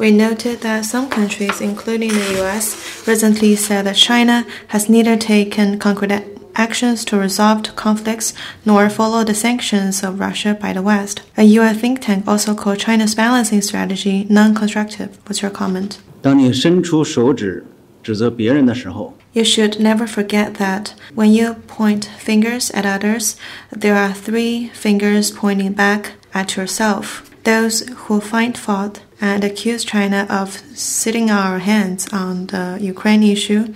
We noted that some countries, including the US, recently said that China has neither taken concrete actions to resolve conflicts nor follow the sanctions of Russia by the West. A US think tank also called China's balancing strategy non-constructive. What's your comment? 当你伸出手指指责别人的时候 You should never forget that when you point fingers at others, there are 3 fingers pointing back at yourself. Those who find fault and accuse China of sitting on our hands on the Ukraine issue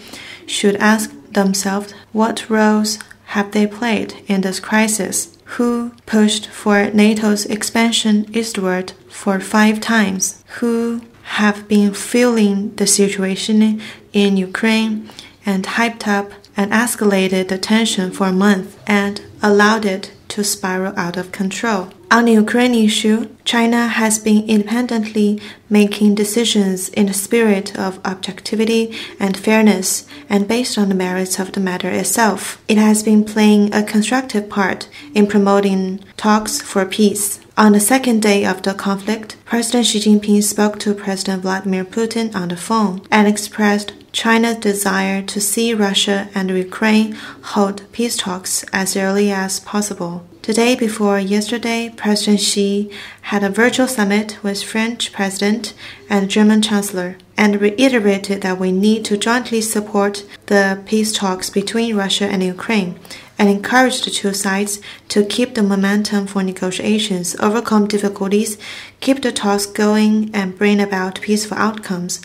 should ask themselves what roles have they played in this crisis? Who pushed for NATO's expansion eastward for 5 times? Who have been fueling the situation in Ukraine and hyped up and escalated the tension for a month and allowed it to spiral out of control? On the Ukraine issue, China has been independently making decisions in the spirit of objectivity and fairness and based on the merits of the matter itself. It has been playing a constructive part in promoting talks for peace. On the second day of the conflict, President Xi Jinping spoke to President Vladimir Putin on the phone and expressed China's desire to see Russia and Ukraine hold peace talks as early as possible. The day before yesterday, President Xi had a virtual summit with French President and German Chancellor and reiterated that we need to jointly support the peace talks between Russia and Ukraine and encouraged the two sides to keep the momentum for negotiations, overcome difficulties, keep the talks going, and bring about peaceful outcomes.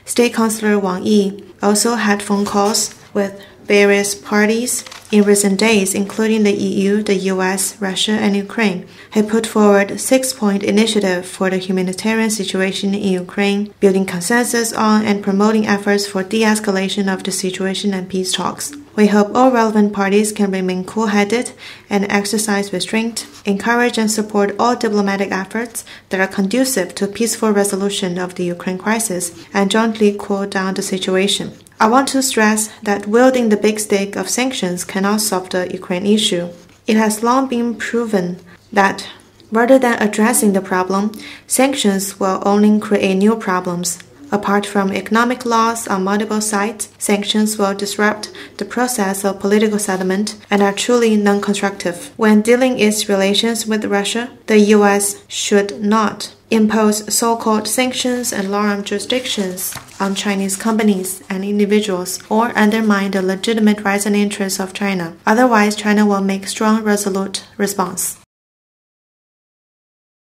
State Councillor Wang Yi also had phone calls with various parties in recent days, including the EU, the US, Russia, and Ukraine. He put forward a 6-point initiative for the humanitarian situation in Ukraine, building consensus on and promoting efforts for de-escalation of the situation and peace talks. We hope all relevant parties can remain cool-headed and exercise restraint, encourage and support all diplomatic efforts that are conducive to peaceful resolution of the Ukraine crisis, and jointly cool down the situation. I want to stress that wielding the big stick of sanctions cannot solve the Ukraine issue. It has long been proven that rather than addressing the problem, sanctions will only create new problems. Apart from economic loss on multiple sides, sanctions will disrupt the process of political settlement and are truly non-constructive. When dealing its relations with Russia, the US should not impose so-called sanctions and long-arm jurisdictions on Chinese companies and individuals or undermine the legitimate rights and interests of China. Otherwise, China will make strong, resolute response.